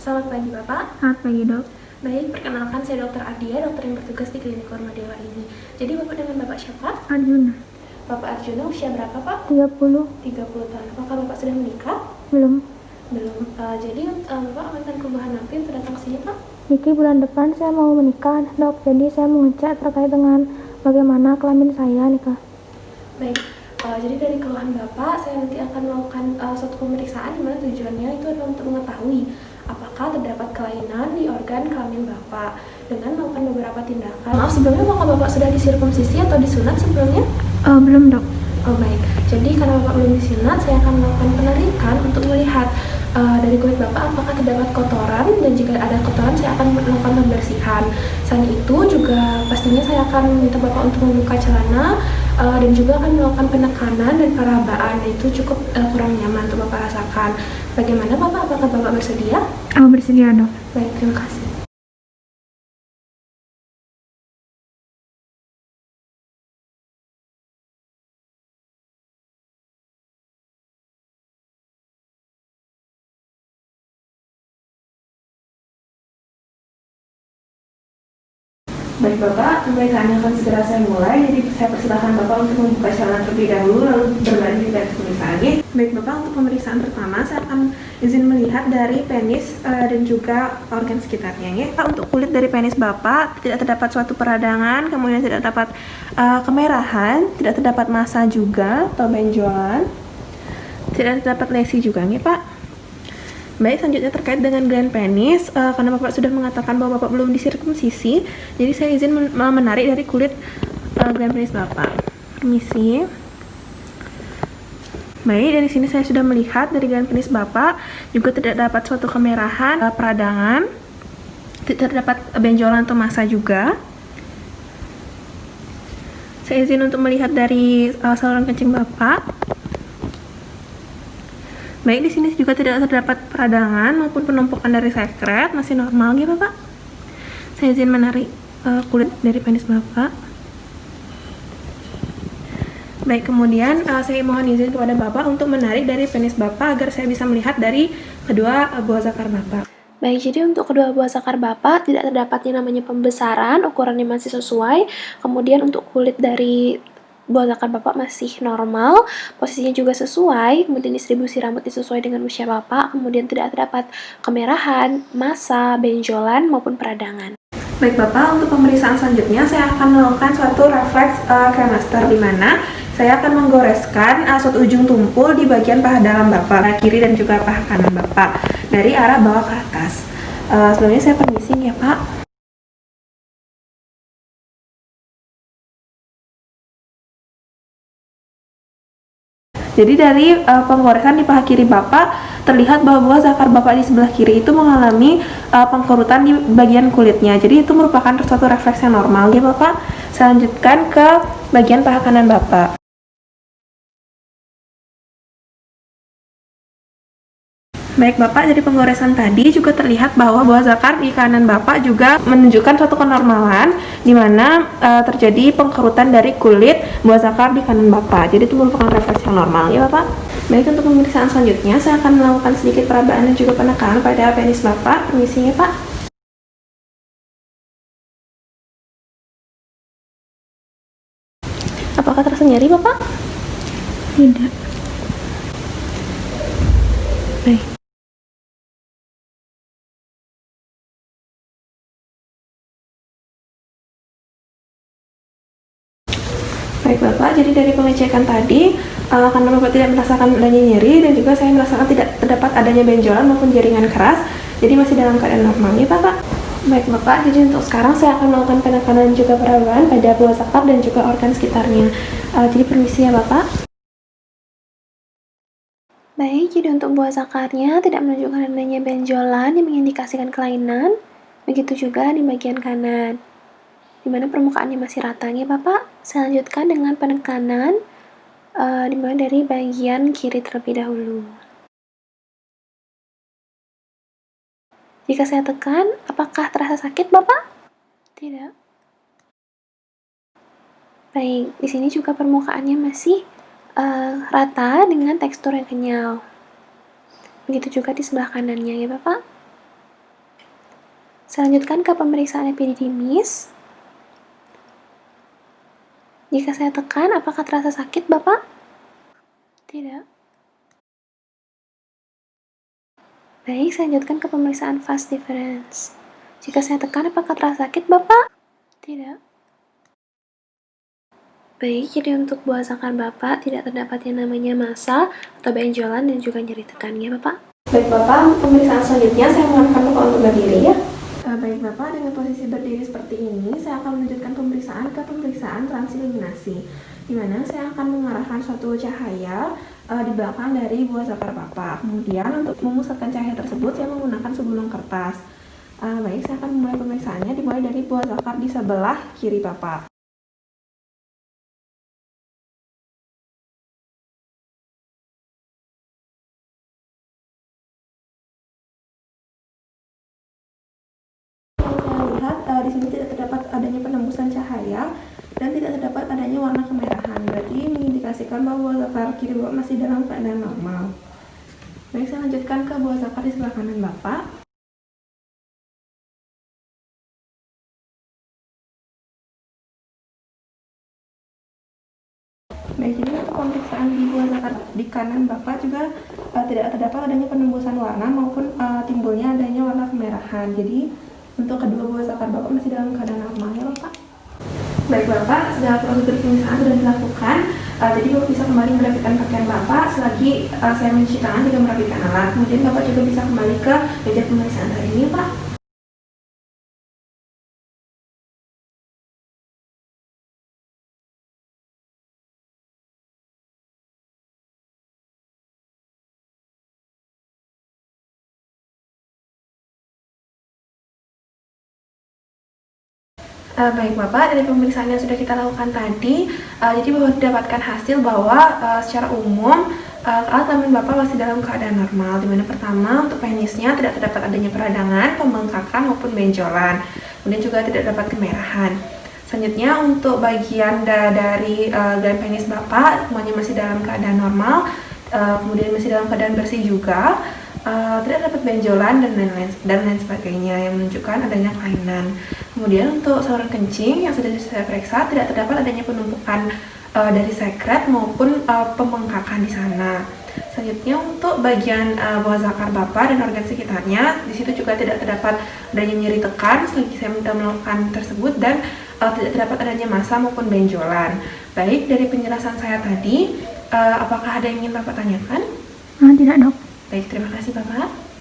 Selamat pagi Bapak. Selamat pagi dok. Baik, perkenalkan saya Dr. Adia, dokter yang bertugas di klinik Kurma Dewa ini. Jadi Bapak dengan Bapak siapa? Arjuna. Bapak Arjuna usia berapa Pak? 30. 30 tahun. Apakah Bapak sudah menikah? Belum. Belum. Jadi Bapak akan kebutuhan apa untuk datang ke sini Pak? Niki bulan depan saya mau menikah dok, jadi saya mau ngecek terkait dengan bagaimana kelamin saya nikah. Baik, jadi dari keluhan Bapak, saya nanti akan melakukan suatu pemeriksaan di mana tujuannya itu adalah untuk mengetahui apakah terdapat kelainan di organ kelamin Bapak dengan melakukan beberapa tindakan. Maaf, sebelumnya apakah Bapak sudah disirkumsisi atau disunat sebelumnya? Belum dok. Oh baik, jadi karena Bapak belum disunat, saya akan melakukan penarikan untuk melihat dari kulit Bapak apakah terdapat kotoran, dan jika ada kotoran saya akan melakukan pembersihan. Selain itu juga pastinya saya akan meminta Bapak untuk membuka celana dan juga akan melakukan penekanan dan perabaan. Itu cukup kurang nyaman untuk Bapak rasakan. Bagaimana Bapak? Apakah Bapak bersedia? Bersedia dok. Baik, terima kasih. Baik Bapak, pemeriksaannya akan segera saya mulai, jadi saya persilahkan Bapak untuk membuka celana terlebih dahulu, lalu berlanjut dari pemeriksaannya. Baik Bapak, untuk pemeriksaan pertama saya akan izin melihat dari penis dan juga organ sekitarnya ya. Untuk kulit dari penis Bapak tidak terdapat suatu peradangan, kemudian tidak terdapat kemerahan, tidak terdapat massa juga atau benjolan, tidak terdapat lesi juga ya Pak. Baik, selanjutnya terkait dengan gland penis, karena Bapak sudah mengatakan bahwa Bapak belum disirkumsisi, jadi saya izin menarik dari kulit gland penis Bapak. Permisi. Baik, dari sini saya sudah melihat dari gland penis Bapak juga tidak dapat suatu kemerahan, peradangan, tidak terdapat benjolan atau massa juga. Saya izin untuk melihat dari saluran kencing Bapak. Baik, di sini juga tidak terdapat peradangan maupun penumpukan dari sekret, masih normal ya Bapak. Saya izin menarik kulit dari penis Bapak. Baik, kemudian saya mohon izin kepada Bapak untuk menarik dari penis Bapak agar saya bisa melihat dari kedua buah zakar Bapak. Baik, jadi untuk kedua buah zakar Bapak tidak terdapat yang namanya pembesaran, ukurannya masih sesuai. Kemudian untuk kulit dari buah zakar Bapak masih normal, posisinya juga sesuai, kemudian distribusi rambut sesuai dengan usia Bapak, kemudian tidak terdapat kemerahan, massa, benjolan, maupun peradangan. Baik Bapak, untuk pemeriksaan selanjutnya saya akan melakukan suatu refleks cremaster, di mana saya akan menggoreskan suatu ujung tumpul di bagian paha dalam Bapak, paha kiri dan juga paha kanan Bapak, dari arah bawah ke atas. Sebelumnya saya permisi ya Pak. Jadi dari penggoresan di paha kiri Bapak, terlihat bahwa buah zakar Bapak di sebelah kiri itu mengalami pengkerutan di bagian kulitnya. Jadi itu merupakan suatu refleks yang normal ya Bapak. Saya lanjutkan ke bagian paha kanan Bapak. Baik Bapak, dari penggoresan tadi juga terlihat bahwa buah zakar di kanan Bapak juga menunjukkan suatu kenormalan, di mana terjadi pengkerutan dari kulit buah zakar di kanan Bapak. Jadi itu merupakan refleks yang normal ya Bapak. Baik, untuk pemeriksaan selanjutnya saya akan melakukan sedikit perabaan dan juga penekanan pada penis Bapak. Permisi ya Pak. Apakah terasa nyeri Bapak? Tidak. Baik. Baik Bapak, jadi dari pengecekan tadi, karena Bapak tidak merasakan adanya nyeri dan juga saya merasakan tidak terdapat adanya benjolan maupun jaringan keras, jadi masih dalam keadaan normal ya Bapak. Baik Bapak, jadi untuk sekarang saya akan melakukan penekanan juga perabaan pada buah zakar dan juga organ sekitarnya. Jadi permisi ya Bapak. Baik, jadi untuk buah zakarnya tidak menunjukkan adanya benjolan yang mengindikasikan kelainan, begitu juga di bagian kanan, di mana permukaannya masih rata ya Bapak. Saya lanjutkan dengan penekanan dimulai dari bagian kiri terlebih dahulu. Jika saya tekan, apakah terasa sakit Bapak? Tidak. Baik, di sini juga permukaannya masih rata dengan tekstur yang kenyal. Begitu juga di sebelah kanannya ya Bapak. Saya lanjutkan ke pemeriksaan epididymis. Jika saya tekan, apakah terasa sakit, Bapak? Tidak. Baik, saya lanjutkan ke pemeriksaan fast difference. Jika saya tekan, apakah terasa sakit, Bapak? Tidak. Baik, jadi untuk buah zakar Bapak tidak terdapat yang namanya massa atau benjolan dan juga nyeri tekannya, Bapak. Baik, Bapak, untuk pemeriksaan selanjutnya saya mengharapkan Bapak untuk berdiri ya. Baik, Bapak, dengan posisi berdiri seperti ini, saya akan melanjutkan pemeriksaan ke pemeriksaan transiluminasi, di mana saya akan mengarahkan suatu cahaya di belakang dari buah zakar Bapak. Kemudian untuk memusatkan cahaya tersebut, saya menggunakan segulung kertas. Baik, saya akan memulai pemeriksaannya dimulai dari buah zakar di sebelah kiri Bapak. Saya lihat di sini tidak terdapat adanya penembusan cahaya dan tidak terdapat adanya warna kemerahan. Berarti mengindikasikan bahwa buah zakar kiri Bapak masih dalam keadaan normal. Baik, saya lanjutkan ke buah zakar di sebelah kanan Bapak. Baik, jadi untuk pemeriksaan di buah zakar di kanan Bapak juga tidak terdapat adanya penembusan warna maupun timbulnya adanya warna kemerahan. Jadi untuk kedua buah zakar Bapak masih dalam keadaan normal ya Bapak. Baik Bapak, segala prosedur pemeriksaan sudah dilakukan. Jadi Bapak bisa kembali merapikan pakaian Bapak selagi saya mencuci tangan juga merapikan alat. Kemudian Bapak juga bisa kembali ke meja pemeriksaan hari ini Pak. Baik Bapak, dari pemeriksaan yang sudah kita lakukan tadi, jadi Bapak mendapatkan hasil bahwa secara umum alat kelamin Bapak masih dalam keadaan normal, dimana pertama untuk penisnya tidak terdapat adanya peradangan, pembengkakan maupun benjolan, kemudian juga tidak dapat kemerahan. Selanjutnya untuk bagian dari gland penis Bapak semuanya masih dalam keadaan normal, kemudian masih dalam keadaan bersih juga. Tidak dapat benjolan dan lain sebagainya yang menunjukkan adanya kelainan. Kemudian untuk saluran kencing yang sudah saya periksa tidak terdapat adanya penumpukan dari sekret maupun pembengkakan di sana. Selanjutnya untuk bagian buah zakar Bapak dan organ sekitarnya, di situ juga tidak terdapat adanya nyeri tekan selagi saya melakukan tersebut dan tidak terdapat adanya massa maupun benjolan. Baik, dari penjelasan saya tadi, apakah ada yang ingin Bapak tanyakan? Tidak dok. Baik, terima kasih Bapak.